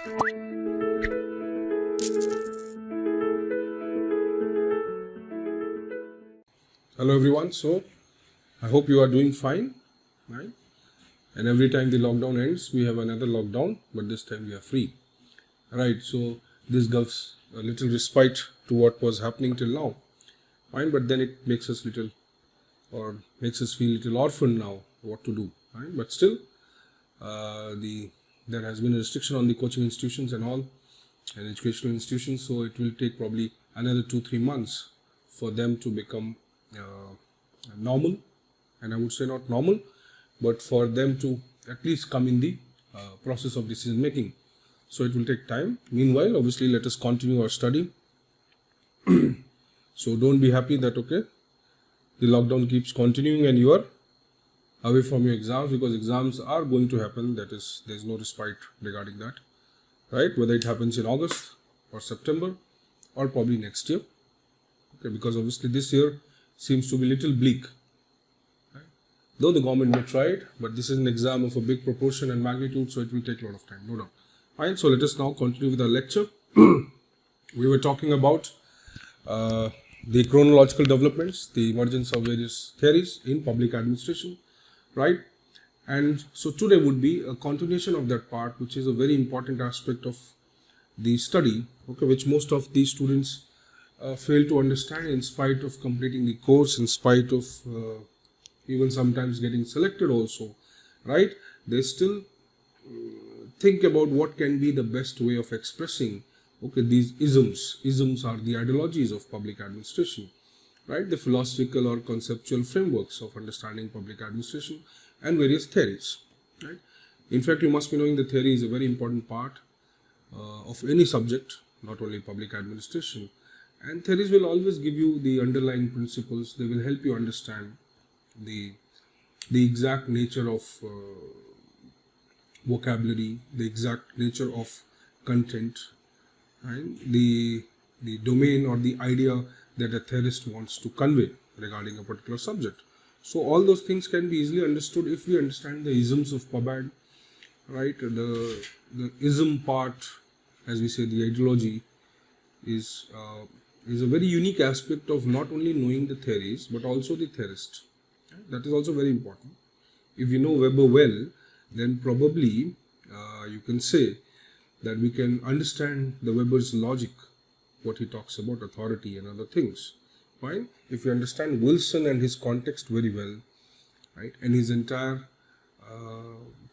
Hello everyone. So I hope you are doing fine, right? And every time the lockdown ends, we have another lockdown, but this time we are free, right? So this gives a little respite to what was happening till now, fine. But then it makes us little, or makes us feel little orphan now. What to do, right? But still, there has been a restriction on the coaching institutions and all, and educational institutions. So it will take probably another 2-3 months for them to become normal, and I would say not normal, but for them to at least come in the process of decision making. So it will take time. Meanwhile, obviously, let us continue our study. So don't be happy that okay, the lockdown keeps continuing and you are away from your exams, because exams are going to happen. That is, there is no respite regarding that, right? Whether it happens in August or September or probably next year. Okay, because obviously this year seems to be a little bleak. Right? Though the government may try it, but this is an exam of a big proportion and magnitude, so it will take a lot of time, no doubt. Fine, so let us now continue with our lecture. We were talking about the chronological developments, the emergence of various theories in public administration, right? And so today would be a continuation of that part, which is a very important aspect of the study, okay, which most of these students fail to understand in spite of completing the course, in spite of even sometimes getting selected also, right? They still think about what can be the best way of expressing, okay, these isms. Isms are the ideologies of public administration, right? The philosophical or conceptual frameworks of understanding public administration and various theories, right? In fact, you must be knowing the theory is a very important part of any subject, not only public administration. And theories will always give you the underlying principles. They will help you understand the exact nature of vocabulary, the exact nature of content, right? The domain or the idea that a theorist wants to convey regarding a particular subject. So all those things can be easily understood if we understand the isms of PubAd, right? The ism part, as we say, the ideology is a very unique aspect of not only knowing the theories but also the theorist. That is also very important. If you know Weber well, then probably you can say that we can understand the Weber's logic, what he talks about authority and other things. Fine. If you understand Wilson and his context very well, right, and his entire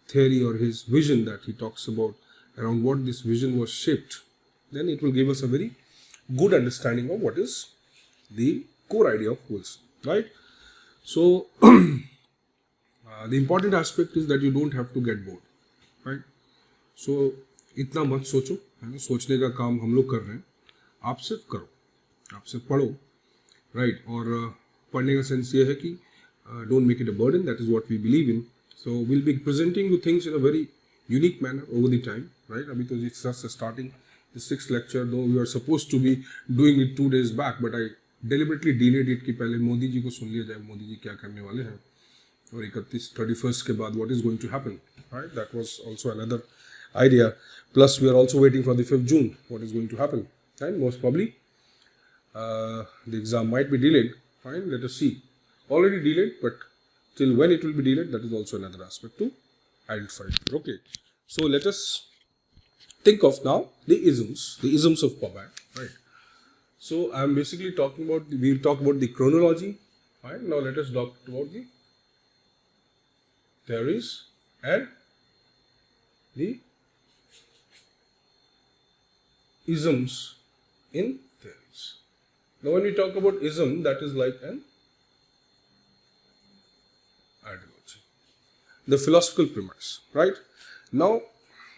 theory or his vision that he talks about, around what this vision was shaped, then it will give us a very good understanding of what is the core idea of Wilson, right? So the important aspect is that you don't have to get bored, right? So इतना मत सोचो, है ना? सोचने का काम हम लोग कर रहे हैं, आप सिर्फ करो, आप सिर्फ पढ़ो, राइट? और पढ़ने का सेंस ये है कि don't make it a burden. That is what we believe in. So we'll be presenting you things in a very unique manner over the time, right? अभी तो it's just starting the 6th lecture, though we are supposed to be doing it 2 days back, but I deliberately delayed it कि पहले मोदी जी को सुन लिया जाए, मोदी जी क्या करने वाले हैं, और 31st के बाद what is going to happen, right? That was also another idea. Plus we are also waiting for the 5th June, what is going to happen, and most probably the exam might be delayed. Fine, let us see. Already delayed, but till when it will be delayed, that is also another aspect to identify. Okay, so let us think of now the isms of PubAd, right? So I am basically talking about, we will talk about the chronology, right? Now let us talk about the theories and the isms in theories. Now when we talk about ism, that is like an ideology, the philosophical premise, right? Now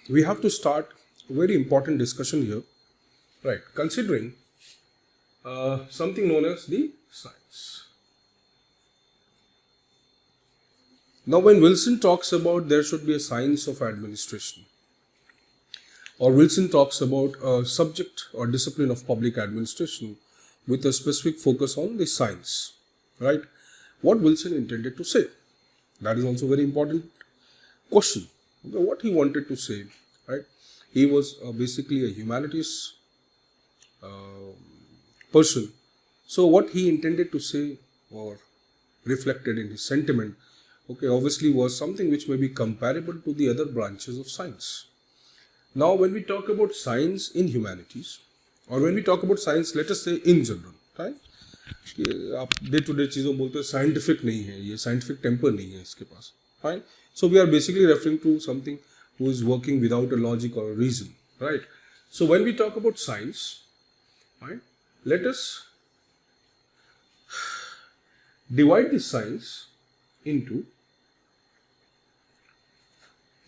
we have to start a very important discussion here, right? Considering something known as the science. Now when Wilson talks about there should be a science of administration, or Wilson talks about a subject or discipline of public administration with a specific focus on the science, right? What Wilson intended to say? That is also a very important question. What he wanted to say, right? He was basically a humanities person. So what he intended to say or reflected in his sentiment, okay, obviously was something which may be comparable to the other branches of science. Now, when we talk about science in humanities, or when we talk about science, let us say in general, right? कि आप day to day चीज़ों बोलते हैं scientific नहीं है, ये scientific temper नहीं है इसके पास, fine. So we are basically referring to something who is working without a logic और reason, right. So when we talk about science, right, let us divide this science into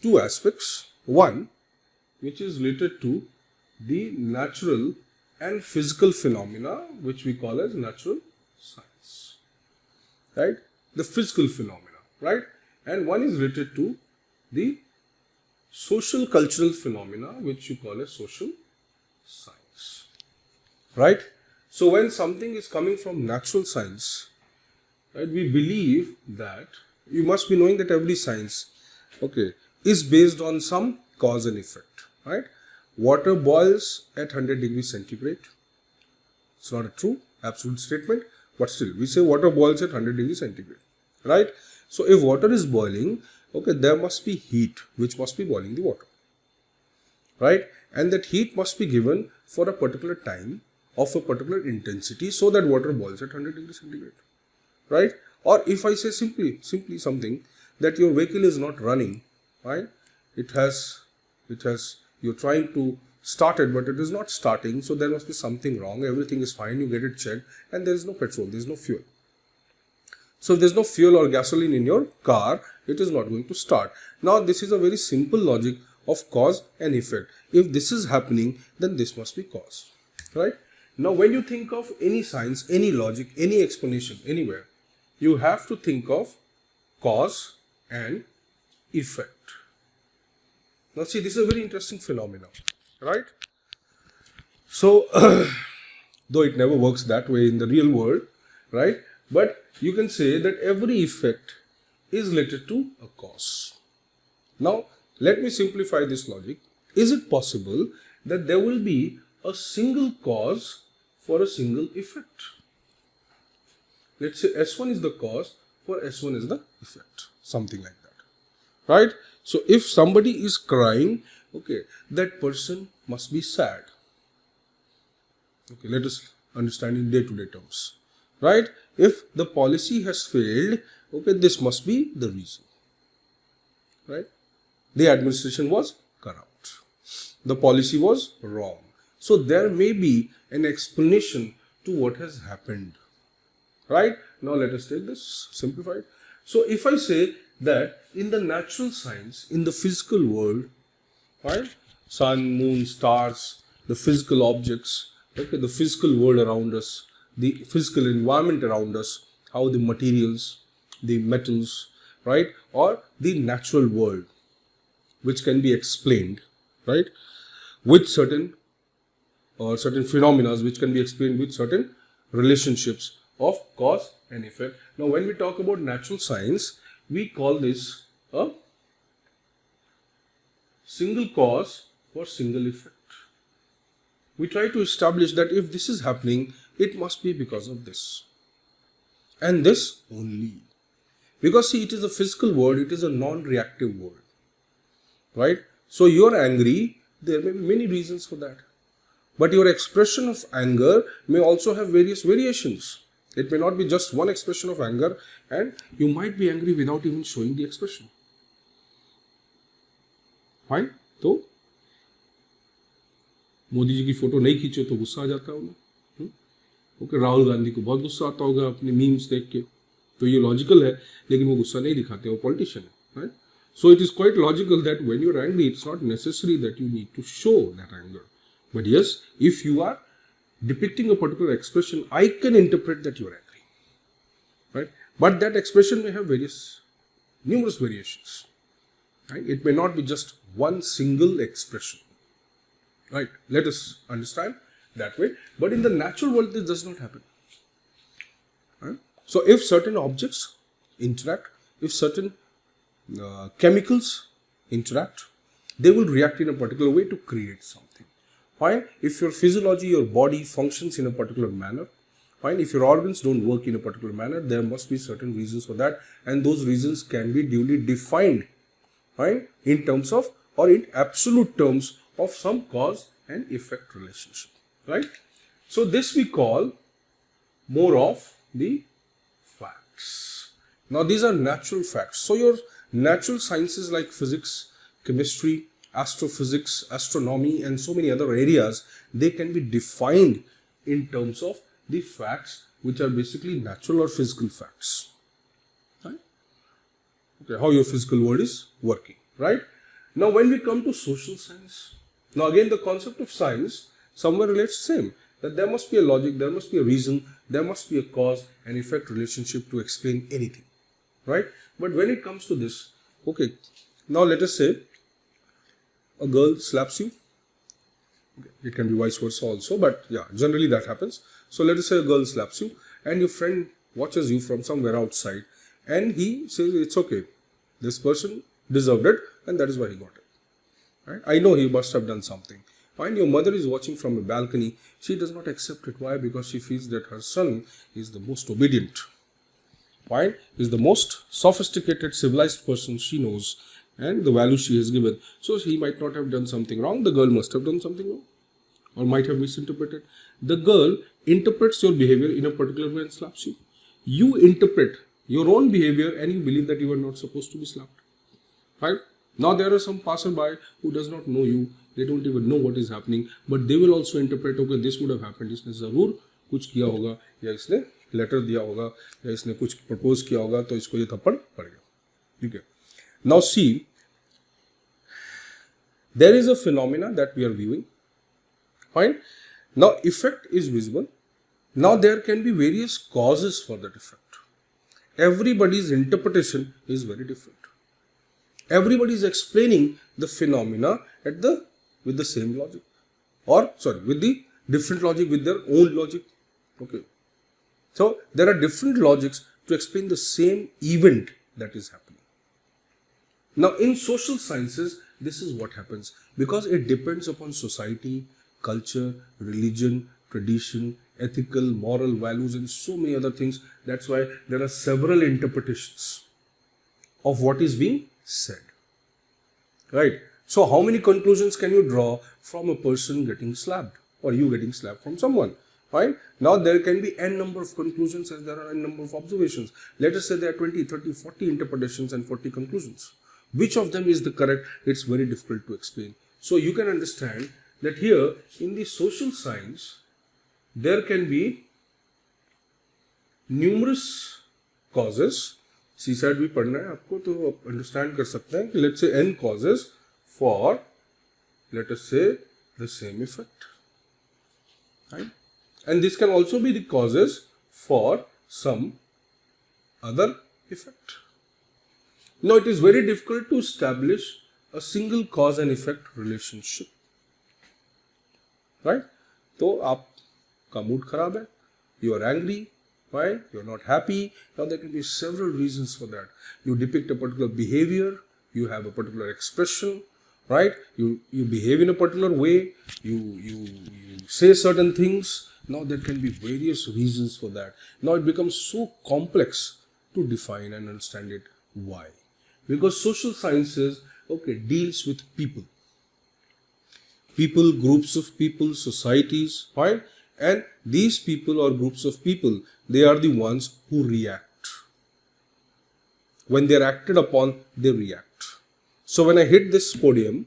two aspects. One, which is related to the natural and physical phenomena, which we call as natural science, right? The physical phenomena, right? And one is related to the social cultural phenomena, which you call as social science, right? So when something is coming from natural science, right, we believe that you must be knowing that every science, okay, is based on some cause and effect, right? Water boils at 100 degrees centigrade. It's not a true absolute statement, but still we say water boils at 100 degrees centigrade, right? So if water is boiling, okay, there must be heat which must be boiling the water, right? And that heat must be given for a particular time of a particular intensity so that water boils at 100 degrees centigrade, right? Or if I say simply something that your vehicle is not running, right? It has, you're trying to start it, but it is not starting, so there must be something wrong. Everything is fine, you get it checked, and there is no petrol, there is no fuel. So if there is no fuel or gasoline in your car, it is not going to start. Now this is a very simple logic of cause and effect. If this is happening, then this must be cause, right? Now when you think of any science, any logic, any explanation, anywhere, you have to think of cause and effect. Now see, this is a very interesting phenomenon, right? So though it never works that way in the real world, right? But you can say that every effect is related to a cause. Now let me simplify this logic. Is it possible that there will be a single cause for a single effect? Let's say S1 is the cause, for S1 is the effect, something like that, right? So if somebody is crying, okay, that person must be sad. Okay, let us understand in day-to-day terms, right? If the policy has failed, okay, this must be the reason, right? The administration was corrupt. The policy was wrong. So there may be an explanation to what has happened, right? Now let us take this simplified. So if I say that in the natural science, in the physical world, right, sun, moon, stars, the physical objects, okay, the physical world around us, the physical environment around us, how the materials, the metals, right, or the natural world, which can be explained, right, with certain phenomena which can be explained with certain relationships of cause and effect. Now when we talk about natural science, we call this a single cause for single effect. We try to establish that if this is happening, it must be because of this and this only. Because see, it is a physical world, it is a non-reactive world, right? So you're angry, there may be many reasons for that. But your expression of anger may also have various variations. It may not be just one expression of anger, and you might be angry without even showing the expression. Fine? तो मोदी जी की photo नहीं खींचे तो गुस्सा आ जाता होगा, okay, Rahul Gandhi को बहुत गुस्सा आता होगा अपने मीम्स देख के, तो ये लॉजिकल है, लेकिन वो गुस्सा नहीं दिखाते, वो पॉलिटिशियन है, right? So it is quite logical that when you are angry, it's not necessary that you need to show that anger. But yes, if you are depicting a particular expression, I can interpret that you are angry, right? But that expression may have numerous variations, right? It may not be just one single expression, right? Let us understand that way. But in the natural world, this does not happen, right? So if certain objects interact, if certain chemicals interact, they will react in a particular way to create something. Fine. If your physiology, your body functions in a particular manner, fine. If your organs don't work in a particular manner, there must be certain reasons for that, and those reasons can be duly defined, fine, in terms of or in absolute terms of some cause and effect relationship, right? So this we call more of the facts. Now these are natural facts. So your natural sciences like physics, chemistry, astrophysics, astronomy, and so many other areas, they can be defined in terms of the facts, which are basically natural or physical facts, right? Okay, how your physical world is working, right? Now when we come to social science, now again the concept of science somewhere relates same, that there must be a logic, there must be a reason, there must be a cause and effect relationship to explain anything, right? But when it comes to this, okay, now let us say a girl slaps you. Okay, it can be vice versa also, but yeah, generally that happens. So let us say a girl slaps you and your friend watches you from somewhere outside and he says it's okay, this person deserved it and that is why he got it, right? I know he must have done something. Fine, your mother is watching from a balcony. She does not accept it. Why? Because she feels that her son is the most obedient. Fine, is the most sophisticated, civilized person she knows and the value she has given. So he might not have done something wrong. The girl must have done something wrong or might have misinterpreted. The girl interprets your behavior in a particular way and slaps you. You interpret your own behavior and you believe that you are not supposed to be slapped. Right? Now there are some passerby who does not know you. They don't even know what is happening, but they will also interpret, okay, this would have happened. इसने जरूर कुछ किया होगा या इसने letter दिया होगा या इसने कुछ प्रपोज किया होगा तो इसको ये थप्पड़ पड़ेगा. ठीक है. Now see, there is a phenomena that we are viewing. Fine. Now effect is visible. Now there can be various causes for that effect. Everybody's interpretation is very different. Everybody is explaining the phenomena with the same logic, or sorry, with the different logic, with their own logic. Okay. So there are different logics to explain the same event that is happening. Now in social sciences, this is what happens because it depends upon society, culture, religion, tradition, ethical, moral values, and so many other things. That's why there are several interpretations of what is being said, right? So how many conclusions can you draw from a person getting slapped or you getting slapped from someone, right? Now there can be n number of conclusions as there are n number of observations. Let us say there are 20, 30, 40 interpretations and 40 conclusions. Which of them is the correct? It's very difficult to explain. So you can understand that here in the social science, there can be numerous causes. C-side भी पढ़ना है आपको तो आप understand कर सकते हैं कि let's say n causes for, let us say, the same effect, right? And this can also be the causes for some other effect. Now it is very difficult to establish a single cause and effect relationship, right? तो आपका mood खराब है, you are angry, right? You are not happy. Now there can be several reasons for that. You depict a particular behavior, you have a particular expression, right? You behave in a particular way, you say certain things. Now there can be various reasons for that. Now it becomes so complex to define and understand it. Why? Because social sciences, okay, deals with people, groups of people, societies, right? And these people or groups of people, they are the ones who react. When they are acted upon, they react. So when I hit this podium,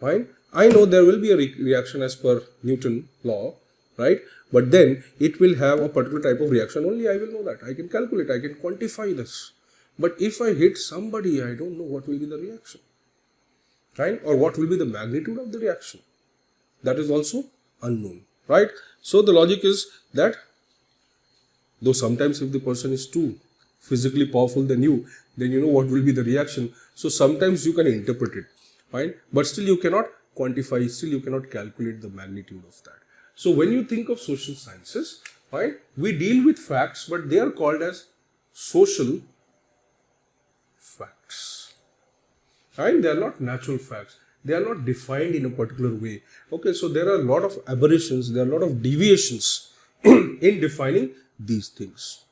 right, I know there will be a reaction as per Newton law, right? But then it will have a particular type of reaction. Only I will know that. I can calculate, I can quantify this. But if I hit somebody, I don't know what will be the reaction, right? Or what will be the magnitude of the reaction. That is also unknown, right? So the logic is that though sometimes if the person is too physically powerful than you, then you know what will be the reaction. So sometimes you can interpret it, fine, but still you cannot quantify, still you cannot calculate the magnitude of that. So when you think of social sciences, fine, we deal with facts, but they are called as social facts. Right? They are not natural facts. they are not defined in a particular way. Okay, so there are a lot of aberrations, there are a lot of deviations in defining these things.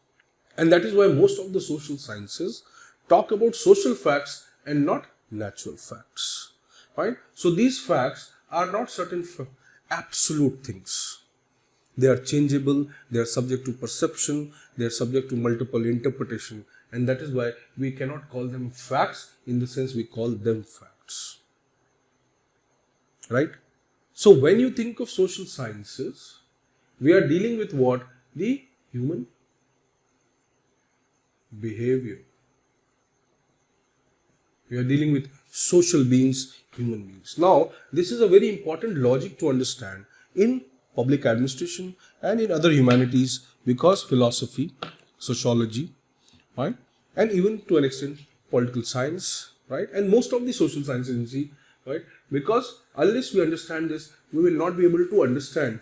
And that is why most of the social sciences talk about social facts and not natural facts. Right? So these facts are not certain absolute things. They are changeable, they are subject to perception, they are subject to multiple interpretation, and that is why we cannot call them facts in the sense we call them facts. Right? So when you think of social sciences, we are dealing with what? The human behavior. We are dealing with social beings, human beings. Now, this is a very important logic to understand in public administration and in other humanities, because philosophy, sociology, right, and even to an extent political science, right, and most of the social sciences, you see, right, because unless we understand this, we will not be able to understand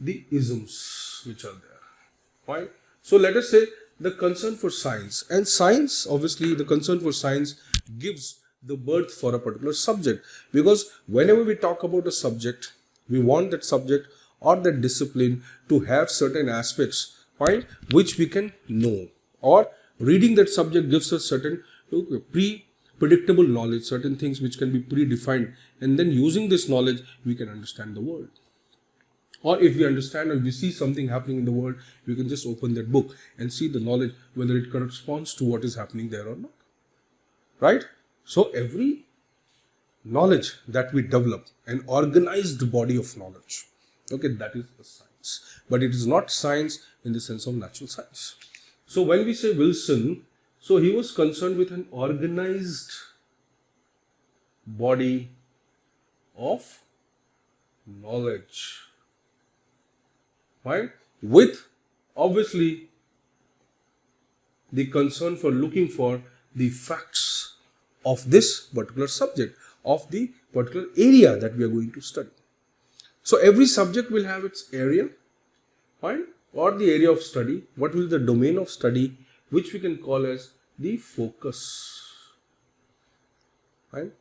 the isms which are there, right. So let us say the concern for science, and science, obviously the concern for science gives the birth for a particular subject, because whenever we talk about a subject, we want that subject or that discipline to have certain aspects, right, which we can know, or reading that subject gives us certain predictable knowledge, certain things which can be predefined, and then using this knowledge we can understand the world. Or if we understand or we see something happening in the world, we can just open that book and see the knowledge whether it corresponds to what is happening there or not. Right? So every knowledge that we develop, an organized body of knowledge, okay, that is the science. But it is not science in the sense of natural science. So when we say Wilson, so he was concerned with an organized body of knowledge. Right? With obviously the concern for looking for the facts of this particular subject, of the particular area that we are going to study. So every subject will have its area, right, or the area of study. What will be the domain of study, which we can call as the focus, right?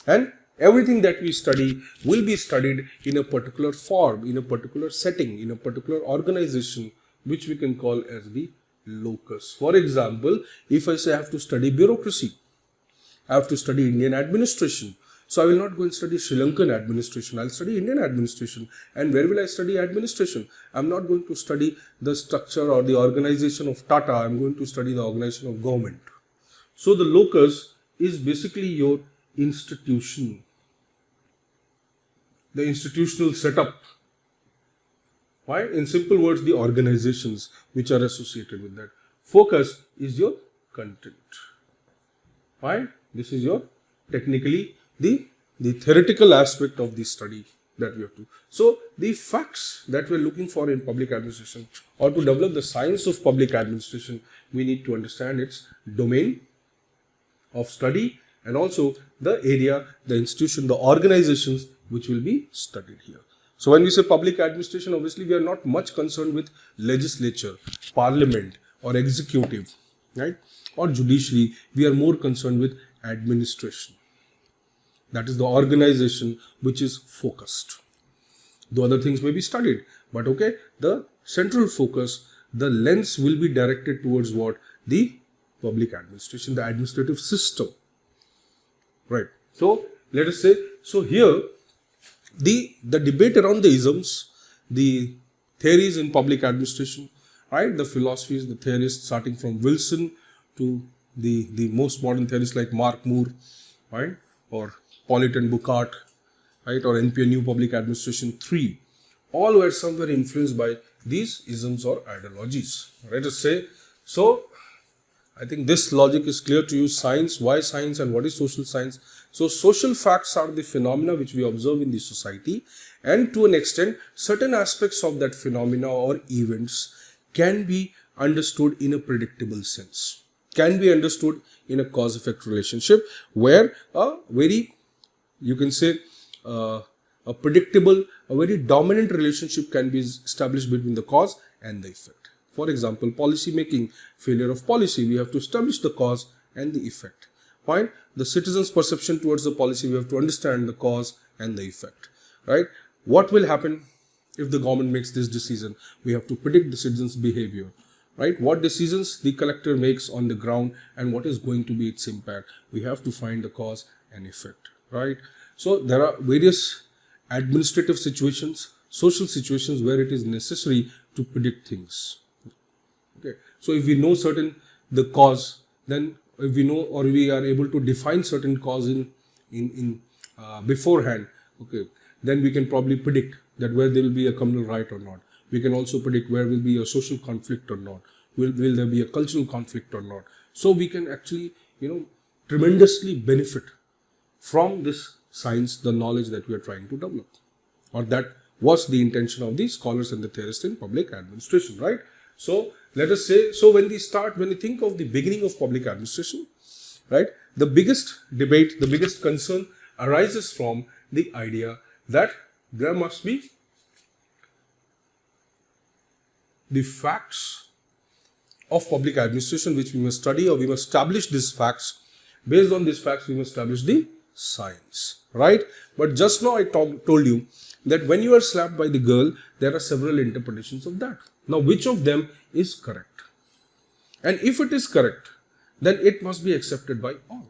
And everything that we study will be studied in a particular form, in a particular setting, in a particular organization, which we can call as the locus. For example, if I say I have to study bureaucracy, I have to study Indian administration. So I will not go and study Sri Lankan administration. I'll study Indian administration. And where will I study administration? I'm not going to study the structure or the organization of Tata. I'm going to study the organization of government. So the locus is basically your institution, the institutional setup. Right? In simple words, the organizations which are associated with that. Focus is your content. Right? This is your technically the theoretical aspect of the study that we have to. So the facts that we are looking for in public administration, or to develop the science of public administration, we need to understand its domain of study and also the area, the institution, the organizations which will be studied here. So when we say public administration, obviously we are not much concerned with legislature, parliament or executive, right, or judiciary. We are more concerned with administration. That is the organization which is focused. The other things may be studied, but okay, the central focus, the lens will be directed towards what? The public administration, the administrative system. Right. So let us say, so here the debate around the isms, the theories in public administration, right, the philosophies, the theorists starting from Wilson to the most modern theorists like Mark Moore, right, or Pollitt and Bucart, right, or NPA New Public Administration 3, all were somewhere influenced by these isms or ideologies. Let us say, so I think this logic is clear to you. Science, why science and what is social science? So social facts are the phenomena which we observe in the society, and to an extent certain aspects of that phenomena or events can be understood in a predictable sense, can be understood in a cause-effect relationship, where a very, you can say, a predictable, a very dominant relationship can be established between the cause and the effect. For example, policy making, failure of policy, we have to establish the cause and the effect. Fine. The citizen's perception towards the policy, we have to understand the cause and the effect, right? What will happen if the government makes this decision? We have to predict the citizen's behavior, right? What decisions the collector makes on the ground and what is going to be its impact. We have to find the cause and effect, right? So there are various administrative situations, social situations where it is necessary to predict things. Okay. So if we know the cause, then if we know or we are able to define certain cause in beforehand, okay, then we can probably predict that where there will be a communal riot or not. We can also predict where will be a social conflict or not. Will there be a cultural conflict or not? So we can actually, tremendously benefit from this science, the knowledge that we are trying to develop, or that was the intention of the scholars and the theorists in public administration, right? So let us say, so when we think of the beginning of public administration, right, the biggest debate, the biggest concern arises from the idea that there must be the facts of public administration which we must study, or we must establish these facts. Based on these facts, we must establish the science, right? But just now I told you that when you are slapped by the girl, there are several interpretations of that. Now, which of them is correct? And if it is correct, then it must be accepted by all.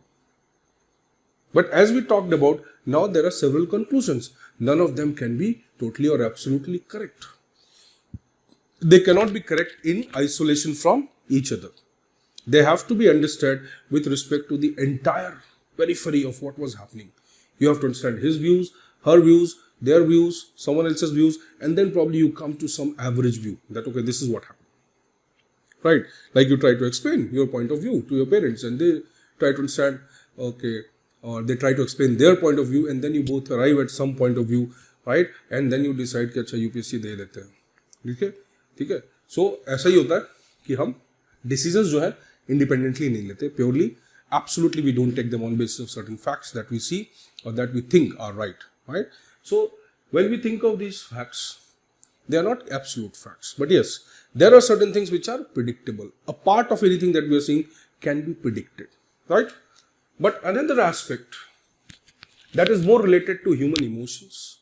But as we talked about, now there are several conclusions. None of them can be totally or absolutely correct. They cannot be correct in isolation from each other. They have to be understood with respect to the entire periphery of what was happening. You have to understand his views, her views, their views, someone else's views, and then probably you come to some average view that, okay, this is what happened. Right? Like you try to explain your point of view to your parents and they try to understand, okay, or they try to explain their point of view and then you both arrive at some point of view, right? And then you decide कि अच्छा UPSC दे देते हैं, ठीक है? So ऐसा ही होता है कि हम decisions जो है independently नहीं लेते, purely, absolutely we don't take them on basis of certain facts that we see or that we think are right? So when we think of these facts, they are not absolute facts, but yes, there are certain things which are predictable. A part of anything that we are seeing can be predicted, right? But another aspect that is more related to human emotions,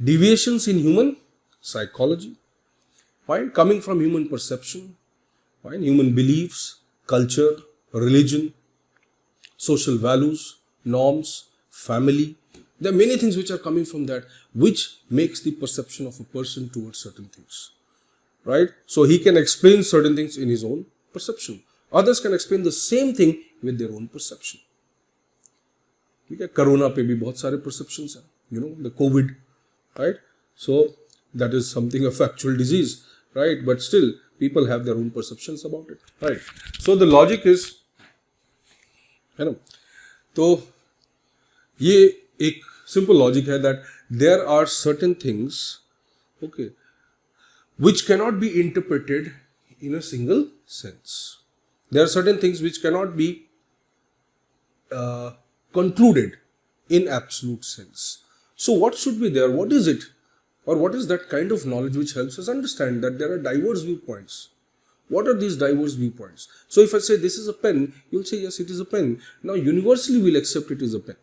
deviations in human psychology, right? Coming from human perception, right? Human beliefs, culture, religion, social values, norms, family. There are many things which are coming from that, which makes the perception of a person towards certain things, right? So he can explain certain things in his own perception. Others can explain the same thing with their own perception. ठीक है, corona पे भी बहुत सारे perceptions हैं, the COVID, right? So that is something of actual disease, right? But still, people have their own perceptions about it, right? So the logic is, तो ये एक simple logic है that there are certain things, okay, which cannot be interpreted in a single sense. There are certain things which cannot be concluded in absolute sense. So what should be there? What is it? Or what is that kind of knowledge which helps us understand that there are diverse viewpoints? What are these diverse viewpoints? So if I say this is a pen, you'll say yes, it is a pen. Now universally we'll accept it is a pen,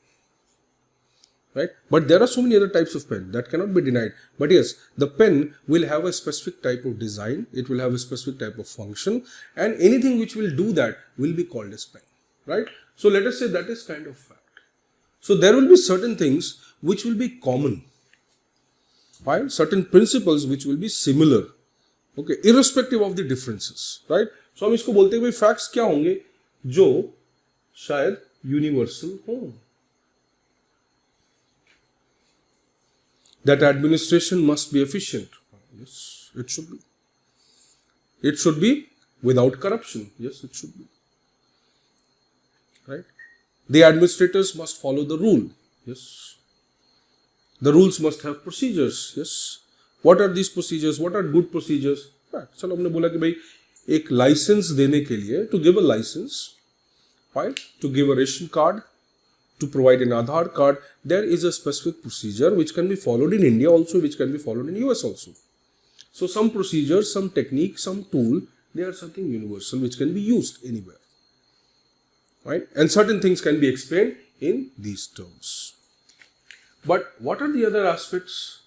right? But there are so many other types of pen that cannot be denied. But yes, the pen will have a specific type of design, it will have a specific type of function, and anything which will do that will be called as pen, right? So let us say that is kind of fact. So there will be certain things which will be common, right? Certain principles which will be similar, okay, irrespective of the differences, right? So हम इसको बोलते हैं भाई facts क्या होंगे जो शायद universal हो. That administration must be efficient. Yes, it should be. It should be without corruption. Yes, it should be. Right? The administrators must follow the rule. Yes. The rules must have procedures. Yes. What are these procedures? What are good procedures? चलो हमने बोला कि भाई एक licence देने के लिए, to give a license, right? To give a ration card, to provide an Aadhaar card, there is a specific procedure which can be followed in India also, which can be followed in US also. So some procedures, some technique, some tool, they are something universal which can be used anywhere. right? And certain things can be explained in these terms. But what are the other aspects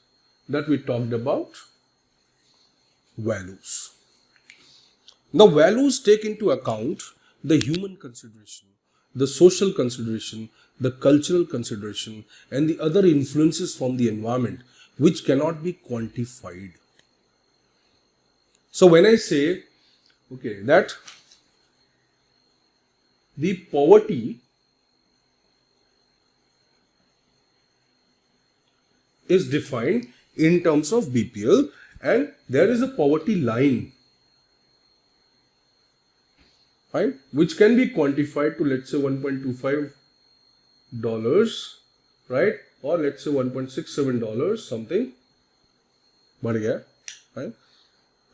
that we talked about? Values. Now, values take into account the human consideration, the social consideration, the cultural consideration, and the other influences from the environment which cannot be quantified. So, when I say, okay, that the poverty is defined in terms of BPL, and there is a poverty line, right, which can be quantified to, let's say, $1.25, right, or let's say $1.67, something बढ़ गया, right?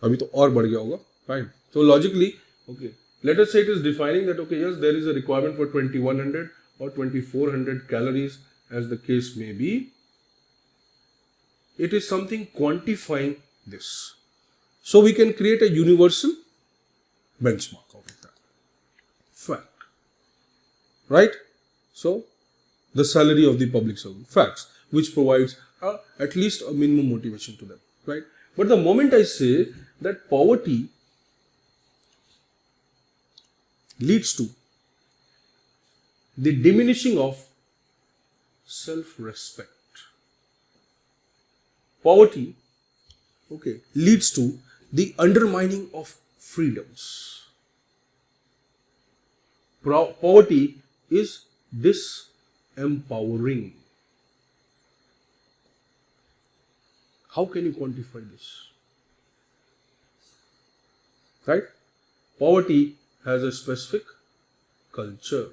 अभी तो और बढ़ गया होगा, right? So logically, okay, let us say it is defining that, okay, yes, there is a requirement for 2100 or 2400 calories, as the case may be. It is something quantifying this. So we can create a universal benchmark of that. Fact. Right? So the salary of the public servant. Facts. Which provides at least a minimum motivation to them. Right? But the moment I say that poverty leads to the diminishing of self-respect. Poverty, okay, leads to the undermining of freedoms. Poverty is disempowering. How can you quantify this? Right? Poverty has a specific culture.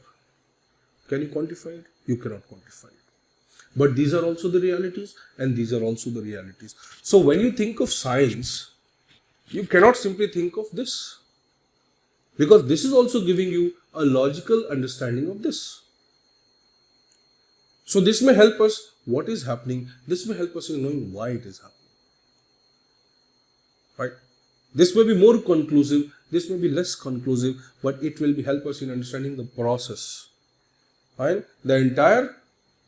Can you quantify it? You cannot quantify it. But these are also the realities, and these are also the realities. So when you think of science, you cannot simply think of this, because this is also giving you a logical understanding of this. So this may help us what is happening. This may help us in knowing why it is happening. Right? This may be more conclusive, this may be less conclusive, but it will help us in understanding the process. Right? The entire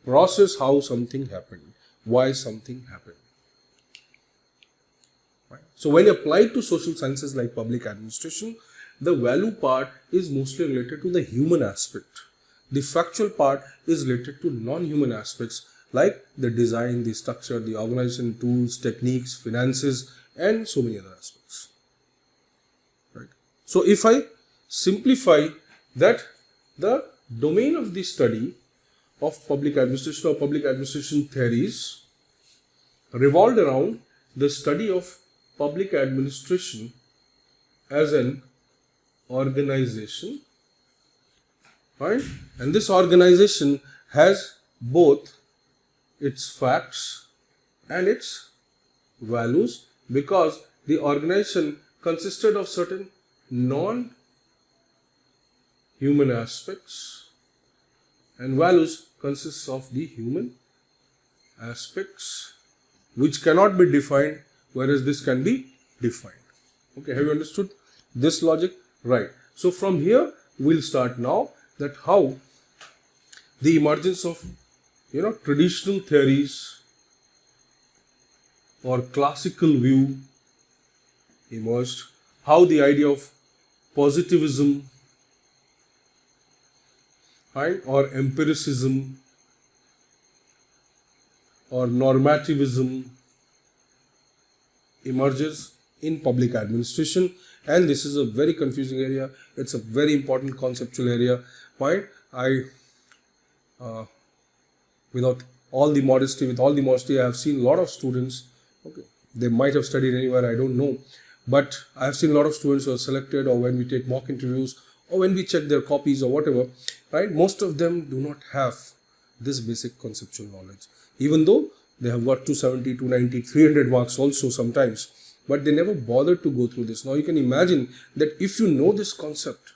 process, how something happened, why something happened. Right? So when applied to social sciences like public administration, the value part is mostly related to the human aspect. The factual part is related to non-human aspects like the design, the structure, the organization, tools, techniques, finances, and so many other aspects. Right? So if I simplify that, the domain of the study of public administration or public administration theories revolved around the study of public administration as an organization, right? And this organization has both its facts and its values, because the organization consisted of certain non-human aspects, and values consists of the human aspects which cannot be defined, whereas this can be defined. Okay, have you understood this logic? Right. So from here we'll start now that how the emergence of traditional theories or classical view emerged, how the idea of positivism, right, or empiricism or normativism emerges in public administration. And this is a very confusing area. It's a very important conceptual area. Why? With all the modesty, I have seen a lot of students. Okay, they might have studied anywhere, I don't know, but I have seen a lot of students who are selected, or when we take mock interviews, or when we check their copies or whatever, right? Most of them do not have this basic conceptual knowledge, even though they have got 270, 290, 300 marks also sometimes, but they never bothered to go through this. Now you can imagine that if you know this concept,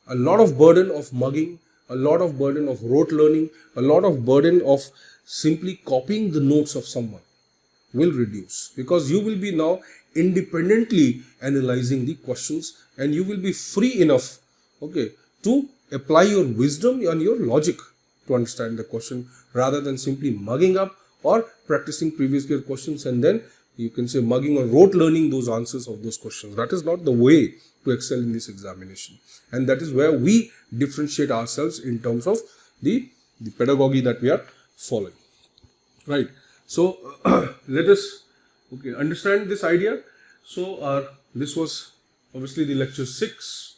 a lot of burden of mugging, a lot of burden of rote learning, a lot of burden of simply copying the notes of someone will reduce, because you will be now independently analyzing the questions, and you will be free enough, okay, to apply your wisdom and your logic to understand the question rather than simply mugging up or practicing previous year questions and then you can say mugging or rote learning those answers of those questions. That is not the way to excel in this examination, and that is where we differentiate ourselves in terms of the pedagogy that we are following, right? So let us understand this idea. So this was obviously the lecture 6.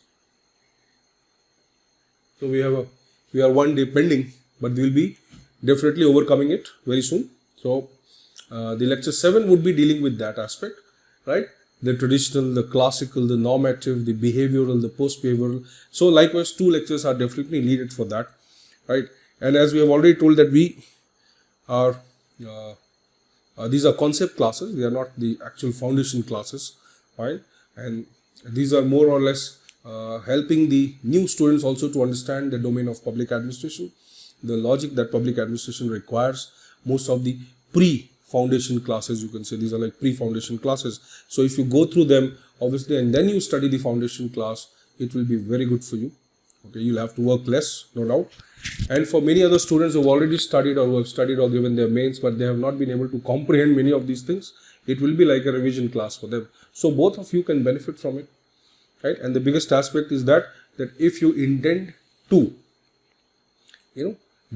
So we are one day pending, but we will be definitely overcoming it very soon. So the lecture 7 would be dealing with that aspect, right? The traditional, the classical, the normative, the behavioral, the post-behavioral. So likewise, 2 lectures are definitely needed for that, right? And as we have already told that we are, these are concept classes, they are not the actual foundation classes, right? And these are more or less helping the new students also to understand the domain of public administration, the logic that public administration requires. Most of the pre-foundation classes, you can say these are like pre-foundation classes. So if you go through them, obviously, and then you study the foundation class, it will be very good for you. Okay, you'll have to work less, no doubt. And for many other students who have already studied or who have studied or given their mains, but they have not been able to comprehend many of these things, it will be like a revision class for them. So both of you can benefit from it, right? And the biggest aspect is that if you intend to,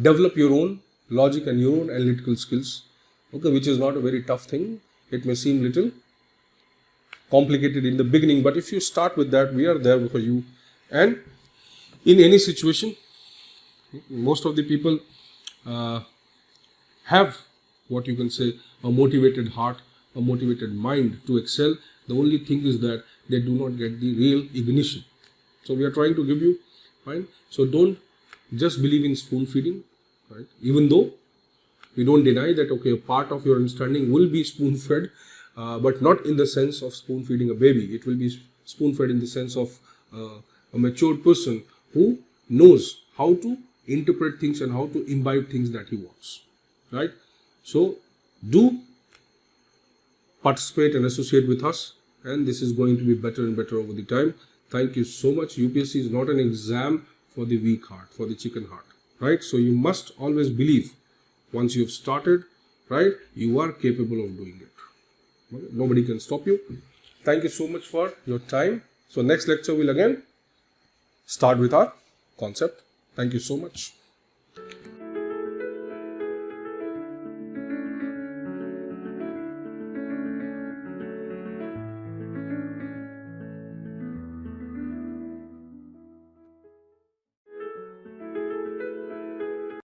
develop your own logic and your own analytical skills, okay, which is not a very tough thing. It may seem little complicated in the beginning, but if you start with that, we are there for you. And in any situation, most of the people have what you can say a motivated heart, a motivated mind to excel. The only thing is that they do not get the real ignition. So we are trying to give you, right? So don't just believe in spoon feeding, right? Even though we don't deny that, okay, a part of your understanding will be spoon fed, but not in the sense of spoon feeding a baby. It will be spoon fed in the sense of a matured person who knows how to interpret things and how to imbibe things that he wants, right? So do participate and associate with us, and this is going to be better and better over the time. Thank you so much. UPSC is not an exam for the weak heart, for the chicken heart, right? So you must always believe once you've started, right, you are capable of doing it. Okay? Nobody can stop you. Thank you so much for your time. So next lecture will again start with our concept. Thank you so much.